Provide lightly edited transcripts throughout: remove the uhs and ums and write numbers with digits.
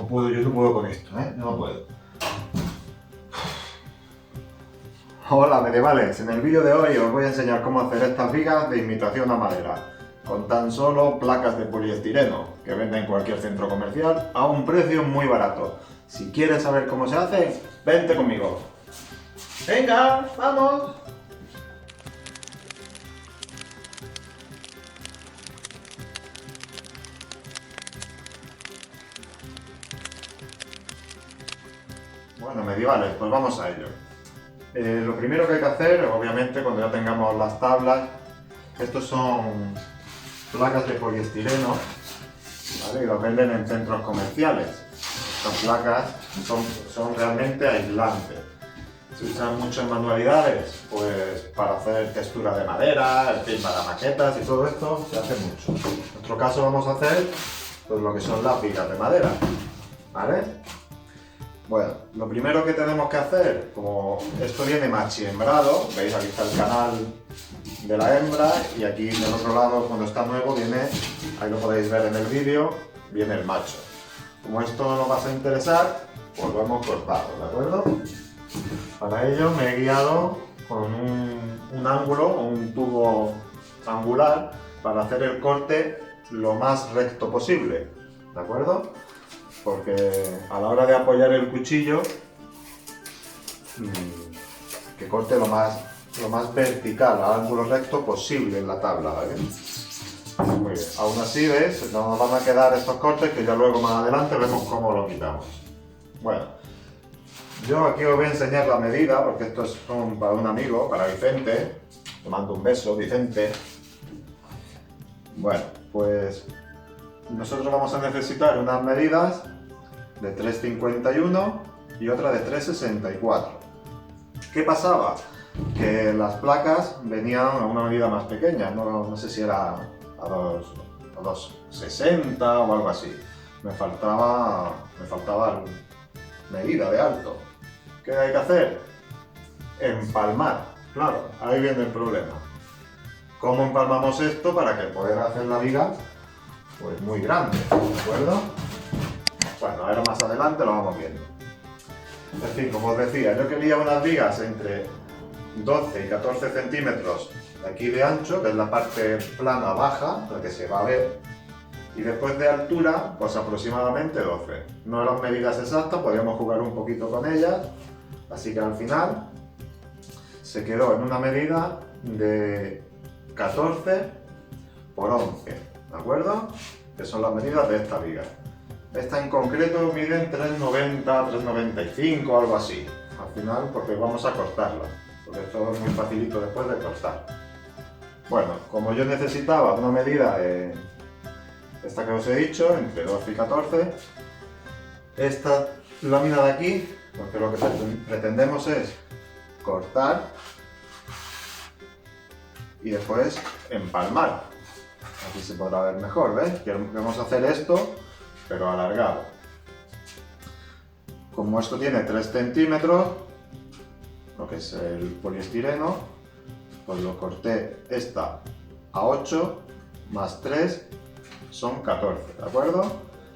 puedo, yo no puedo con esto, ¿eh? No puedo. Hola medievales, en el vídeo de hoy os voy a enseñar cómo hacer estas vigas de imitación a madera, con tan solo placas de poliestireno, que venden en cualquier centro comercial a un precio muy barato. Si quieres saber cómo se hace, vente conmigo. ¡Venga, vamos! Bueno, medievales, pues vamos a ello. Lo primero que hay que hacer, obviamente, cuando ya tengamos las tablas, estos son placas de poliestireno, ¿vale? Y los venden en centros comerciales. Estas placas son realmente aislantes. Se usan mucho en manualidades, pues para hacer textura de madera, en fin, para maquetas y todo esto se hace mucho. En nuestro caso vamos a hacer pues lo que son las vigas de madera, ¿vale? Bueno, lo primero que tenemos que hacer, como esto viene machiembrado, veis aquí está el canal de la hembra y aquí del otro lado cuando está nuevo viene, ahí lo podéis ver en el vídeo, viene el macho. Como esto no nos va a interesar, pues lo hemos cortado, ¿de acuerdo? Para ello me he guiado con un ángulo o un tubo angular para hacer el corte lo más recto posible, ¿de acuerdo? Porque a la hora de apoyar el cuchillo, que corte lo más vertical, a ángulo recto posible en la tabla, ¿vale? Muy bien. Aún así, ¿ves? Nos van a quedar estos cortes que ya luego más adelante vemos cómo lo quitamos. Bueno, yo aquí os voy a enseñar la medida, porque esto es para un amigo, para Vicente. Te mando un beso, Vicente. Bueno, pues nosotros vamos a necesitar unas medidas de 3,51 y otra de 3,64. ¿Qué pasaba? Que las placas venían a una medida más pequeña, no sé si era a 2,60 o algo así. Me faltaba medida de alto. ¿Qué hay que hacer? Empalmar. Claro, ahí viene el problema. ¿Cómo empalmamos esto para que poder hacer la viga pues muy grande, ¿de acuerdo? Bueno, ahora más adelante lo vamos viendo. En fin, como os decía, yo quería unas vigas entre 12 y 14 centímetros de aquí de ancho, que es la parte plana baja, la que se va a ver, y después de altura, pues aproximadamente 12. No eran medidas exactas, podíamos jugar un poquito con ellas, así que al final se quedó en una medida de 14 por 11, ¿de acuerdo? Que son las medidas de esta viga. Esta en concreto mide 3,90, 3,95, algo así. Al final, porque vamos a cortarla, porque esto es muy facilito después de cortar. Bueno, como yo necesitaba una medida de esta que os he dicho, entre 12 y 14, esta lámina de aquí, porque lo que pretendemos es cortar y después empalmar. Aquí se podrá ver mejor, ¿ves? Queremos hacer esto, pero alargado. Como esto tiene 3 centímetros, lo que es el poliestireno, pues lo corté esta a 8, más 3 son 14, ¿de acuerdo?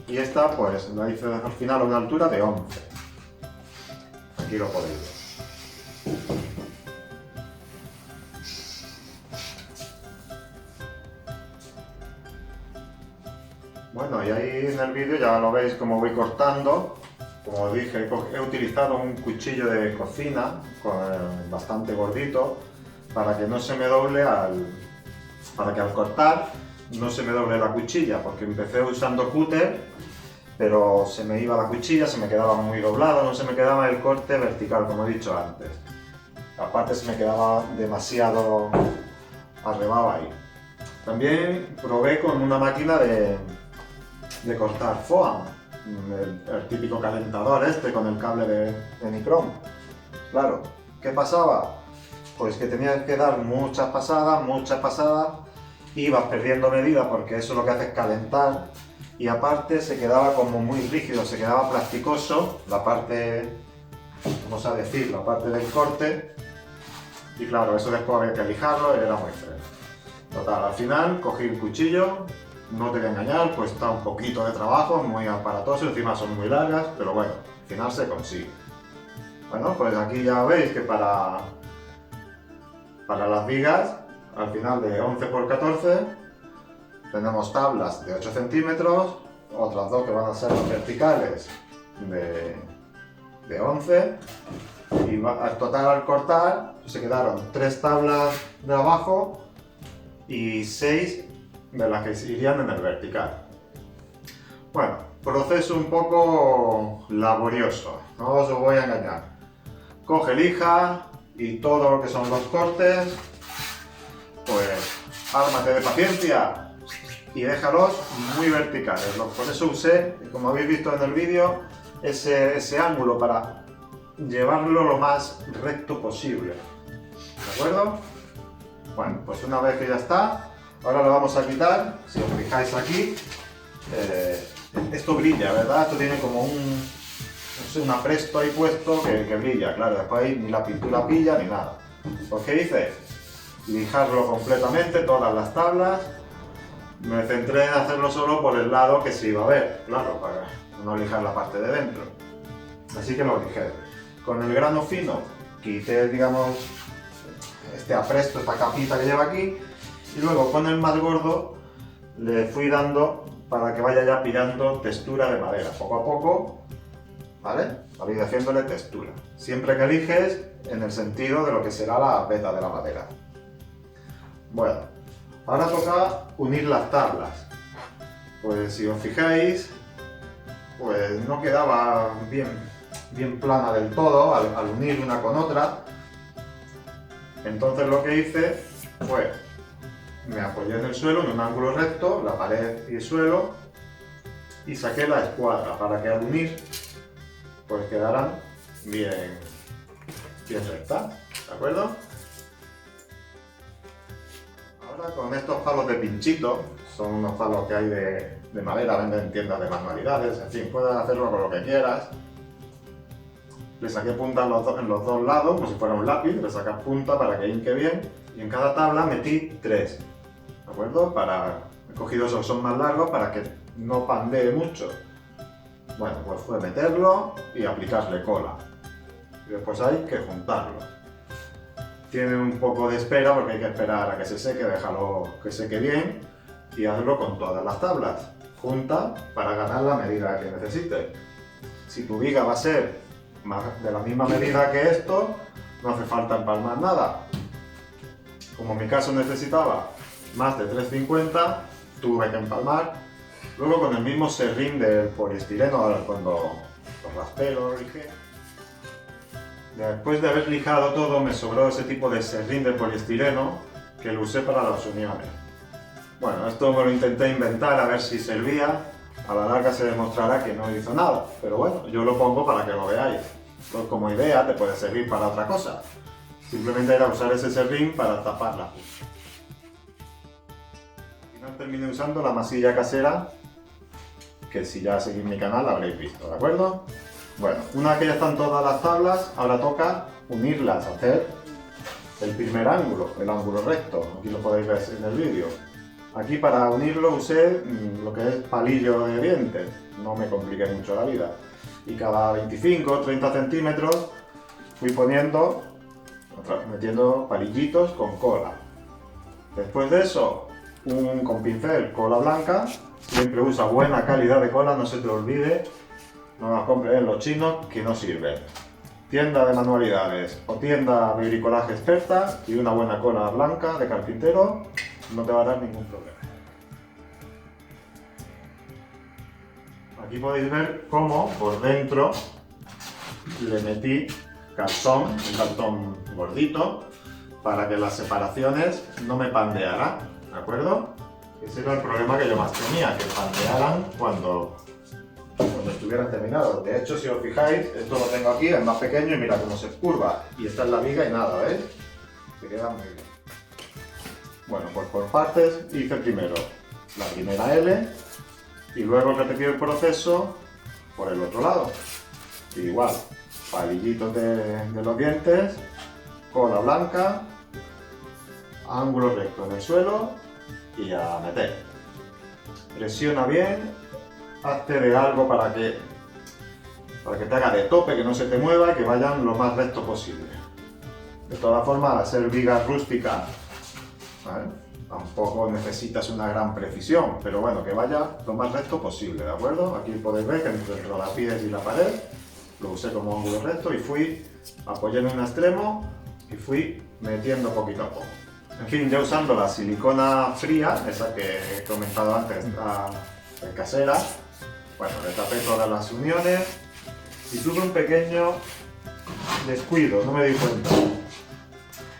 Y esta pues la hice al final a una altura de 11. Aquí lo podéis ver. Bueno, y ahí en el vídeo ya lo veis como voy cortando. Como os dije, he utilizado un cuchillo de cocina bastante gordito para que no se me doble para que al cortar no se me doble la cuchilla, porque empecé usando cúter, pero se me iba la cuchilla, se me quedaba muy doblado, no se me quedaba el corte vertical, como he dicho antes. Aparte se me quedaba demasiado arrebado ahí. También probé con una máquina de cortar foam, el típico calentador este con el cable de Nicrom. Claro, ¿qué pasaba? Pues que tenías que dar muchas pasadas, ibas perdiendo medida porque eso lo que hace es calentar y aparte se quedaba como muy rígido, se quedaba plasticoso la parte, vamos a decir, la parte del corte y claro, eso después había que lijarlo y era muy feo. Total, al final cogí el cuchillo, no te voy a engañar, pues está un poquito de trabajo, muy aparatoso, encima son muy largas, pero bueno, al final se consigue. Bueno, pues aquí ya veis que para las vigas, al final de 11 por 14, tenemos tablas de 8 centímetros, otras dos que van a ser las verticales de 11, y al total al cortar se quedaron 3 tablas de abajo y 6 de las que irían en el vertical. Bueno, proceso un poco laborioso, no os voy a engañar. Coge lija y todo lo que son los cortes, pues ármate de paciencia y déjalos muy verticales. Por eso usé, como habéis visto en el vídeo, ese ángulo para llevarlo lo más recto posible. ¿De acuerdo? Bueno, pues una vez que ya está, ahora lo vamos a quitar. Si os fijáis aquí, esto brilla, ¿verdad? Esto tiene como un apresto ahí puesto que brilla, claro, después ahí ni la pintura pilla ni nada. Pues ¿qué hice? Lijarlo completamente, todas las tablas. Me centré en hacerlo solo por el lado que se iba a ver, claro, para no lijar la parte de dentro. Así que lo lijé. Con el grano fino quité, digamos, este apresto, esta capita que lleva aquí, y luego con el más gordo le fui dando para que vaya ya pillando textura de madera, poco a poco, ¿vale? Para ir haciéndole textura. Siempre que eliges en el sentido de lo que será la veta de la madera. Bueno, ahora toca unir las tablas. Pues si os fijáis, pues no quedaba bien plana del todo al unir una con otra. Entonces lo que hice fue, me apoyé en el suelo en un ángulo recto, la pared y el suelo, y saqué la escuadra para que al unir pues quedaran bien rectas, ¿de acuerdo? Ahora con estos palos de pinchito, son unos palos que hay de madera, venden en tiendas de manualidades, en fin, puedes hacerlo con lo que quieras. Le saqué punta en los dos lados, como si fuera un lápiz, le saqué punta para que hinque bien, y en cada tabla metí 3, ¿de acuerdo? He cogido esos que son más largos para que no pandee mucho. Bueno, pues fue meterlo y aplicarle cola. Y después hay que juntarlo. Tiene un poco de espera porque hay que esperar a que se seque, déjalo que seque bien y hazlo con todas las tablas. Junta para ganar la medida que necesites. Si tu viga va a ser de la misma medida que esto, no hace falta empalmar nada. Como en mi caso necesitaba más de 3,50, tuve que empalmar. Luego con el mismo serrín del poliestireno, cuando lo raspé, lo lijé. Después de haber lijado todo, me sobró ese tipo de serrín de poliestireno que lo usé para las uniones. Bueno, esto me lo intenté inventar a ver si servía. A la larga se demostrará que no hizo nada, pero bueno, yo lo pongo para que lo veáis. Pues como idea te puede servir para otra cosa. Simplemente era usar ese serrín para taparla. Al final terminé usando la masilla casera, que si ya seguís mi canal la habréis visto, ¿de acuerdo? Bueno, una vez que ya están todas las tablas, ahora toca unirlas, hacer el primer ángulo, el ángulo recto. Aquí lo podéis ver en el vídeo. Aquí para unirlo usé lo que es palillo de dientes, no me compliqué mucho la vida. Y cada 25 o 30 centímetros fui metiendo palillitos con cola. Después de eso, con pincel, cola blanca. Siempre usa buena calidad de cola, no se te olvide. No las compres en los chinos que no sirven. Tienda de manualidades o tienda de bricolaje experta y una buena cola blanca de carpintero no te va a dar ningún problema. Aquí podéis ver cómo por dentro le metí cartón, un cartón gordito, para que las separaciones no me pandearan, ¿de acuerdo? Ese era el problema que yo más tenía, que pandearan cuando estuvieran terminados. De hecho, si os fijáis, esto lo tengo aquí, es más pequeño y mira cómo se curva. Y esta es la viga y nada, ¿veis? Se queda muy bien. Bueno, pues por partes hice primero la primera L y luego repetí el proceso por el otro lado. Igual, palillitos de los dientes, cola blanca, ángulo recto en el suelo y a meter. presiona bien, hazte de algo para que te haga de tope, que no se te mueva y que vayan lo más recto posible. De todas formas, al ser vigas rústicas, ¿vale? Tampoco necesitas una gran precisión, pero bueno, que vaya lo más recto posible, ¿de acuerdo? Aquí podéis ver que entre el rodapiés y la pared lo usé como ángulo recto y apoyé en un extremo y fui metiendo poquito a poco. En fin, ya usando la silicona fría, esa que he comentado antes, la casera, bueno, le tapé todas las uniones y tuve un pequeño descuido, no me di cuenta.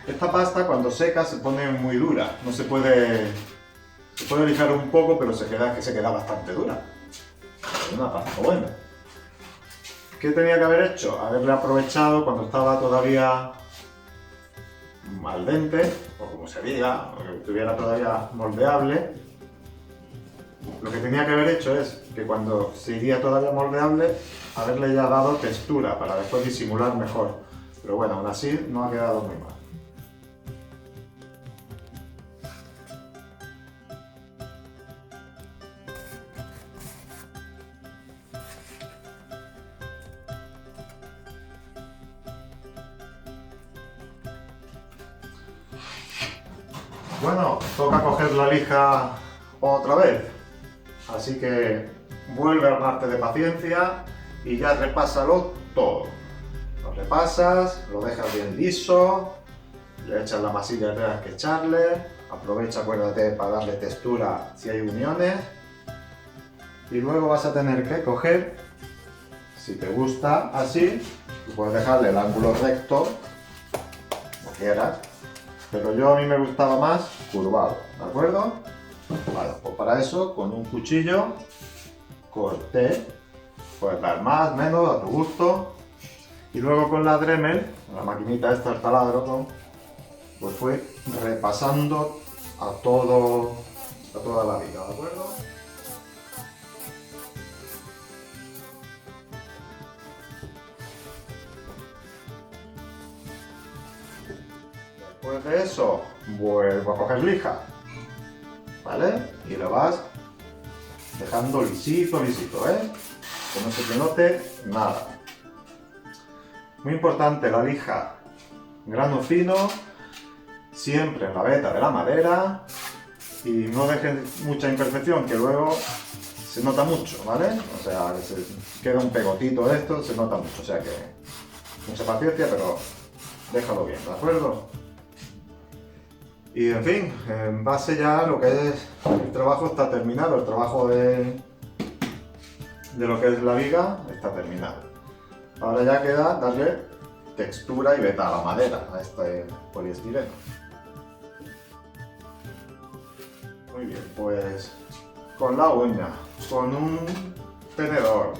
Esta pasta cuando seca se pone muy dura, no se puede lijar un poco, pero se queda bastante dura. Es una pasta buena. ¿Qué tenía que haber hecho? Haberle aprovechado cuando estaba todavía al dente, o como se diga, o que estuviera todavía moldeable. Lo que tenía que haber hecho es que cuando seguía todavía moldeable, haberle ya dado textura para después disimular mejor. Pero bueno, aún así no ha quedado muy mal. Bueno, toca coger la lija otra vez, así que vuelve a armarte de paciencia y ya repásalo todo. Lo repasas, lo dejas bien liso, le echas la masilla que tengas que echarle, aprovecha, acuérdate, para darle textura si hay uniones y luego vas a tener que coger, si te gusta así, tú puedes dejarle el ángulo recto, como quieras. Pero a mí me gustaba más curvado, ¿de acuerdo? Vale, pues para eso, con un cuchillo, corté, puedes dar más, menos, a tu gusto. Y luego con la Dremel, la maquinita esta, el taladro, pues fui repasando a toda la viga, ¿de acuerdo? Después de eso, vuelvo a coger lija, ¿vale? Y lo vas dejando lisito, ¿eh? Que no se te note nada. Muy importante la lija, grano fino, siempre en la veta de la madera y no dejes mucha imperfección que luego se nota mucho, ¿vale? O sea, que se queda un pegotito de esto, se nota mucho, o sea que mucha paciencia, pero déjalo bien, ¿de acuerdo? Y en fin, en base ya a lo que es el trabajo está terminado, el trabajo de lo que es la viga está terminado. Ahora ya queda darle textura y veta a la madera, a este poliestireno. Muy bien, pues con la uña, con un tenedor,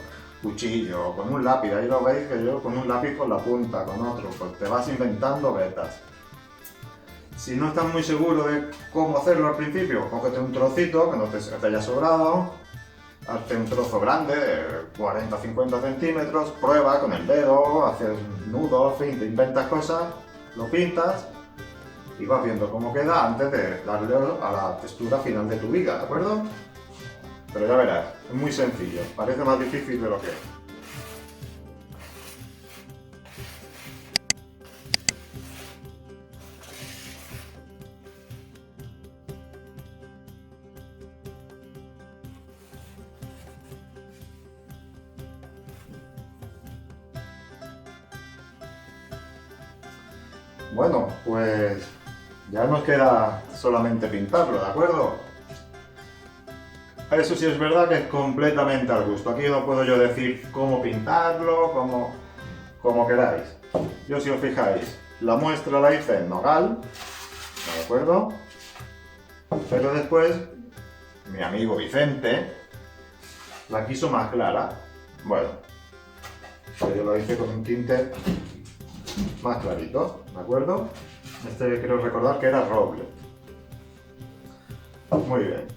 cuchillo, con un lápiz, ahí lo veis que yo con un lápiz con la punta, con otro, pues te vas inventando vetas. Si no estás muy seguro de cómo hacerlo al principio, cógete un trocito que no te haya sobrado, hazte un trozo grande de 40-50 centímetros, prueba con el dedo, haces nudos, en fin, te inventas cosas, lo pintas y vas viendo cómo queda antes de darle a la textura final de tu viga, ¿de acuerdo? Pero ya verás, es muy sencillo, parece más difícil de lo que es. Bueno, pues ya nos queda solamente pintarlo, ¿de acuerdo? Eso sí es verdad que es completamente al gusto. Aquí no puedo yo decir cómo pintarlo, como queráis. Yo, si os fijáis, la muestra la hice en nogal, ¿de acuerdo? Pero después, mi amigo Vicente la quiso más clara. Bueno, pues yo lo hice con un tinte más clarito, ¿de acuerdo? Este quiero recordar que era roble. Muy bien.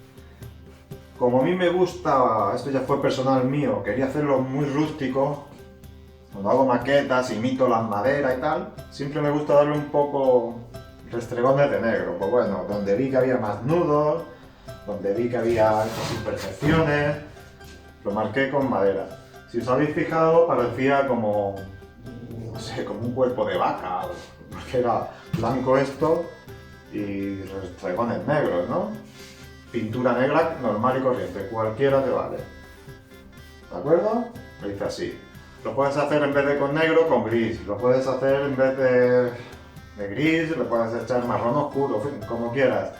Como a mí me gusta, esto ya fue personal mío, quería hacerlo muy rústico. Cuando hago maquetas, imito las maderas y tal, siempre me gusta darle un poco restregones de negro. Pues bueno, donde vi que había más nudos, donde vi que había imperfecciones, lo marqué con madera. Si os habéis fijado, parecía como, no sé, como un cuerpo de vaca, porque era blanco esto y restregones negros, ¿no? Pintura negra normal y corriente, cualquiera te vale. ¿De acuerdo? Lo hice así. Lo puedes hacer en vez de con negro, con gris. Lo puedes hacer en vez de gris, le puedes echar marrón oscuro, en fin, como quieras.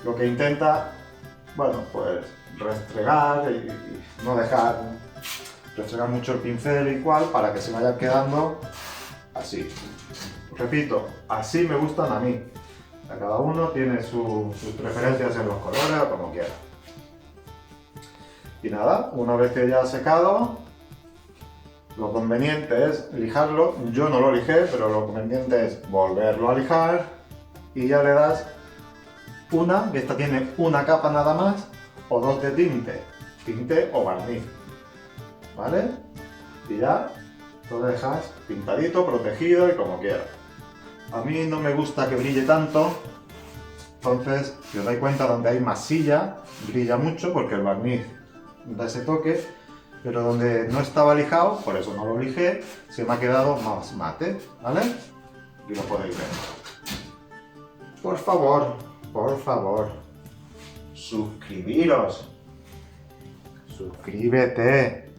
Lo que intenta, bueno, pues restregar y no dejar restregar mucho el pincel y cual para que se vaya quedando así. Repito, así me gustan a mí. A cada uno tiene sus preferencias en los colores o como quiera. Y nada, una vez que ya ha secado, lo conveniente es lijarlo. Yo no lo lijé, pero lo conveniente es volverlo a lijar y ya le das una, que esta tiene una capa nada más, o dos de tinte o barniz, ¿vale? Y ya lo dejas pintadito, protegido y como quieras. A mí no me gusta que brille tanto, entonces si os dais cuenta donde hay masilla brilla mucho porque el barniz da ese toque, pero donde no estaba lijado, por eso no lo lijé, se me ha quedado más mate, ¿vale? Y lo podéis ver. Por favor, suscribiros, suscríbete,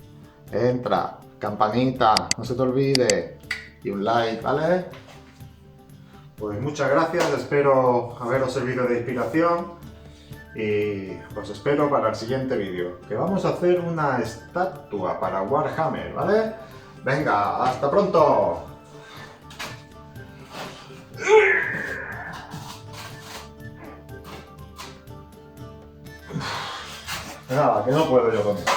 entra, campanita, no se te olvide, y un like, ¿vale? Pues muchas gracias, espero haberos servido de inspiración y os espero para el siguiente vídeo, que vamos a hacer una estatua para Warhammer, ¿vale? Venga, hasta pronto. Nada, que no puedo yo con esto.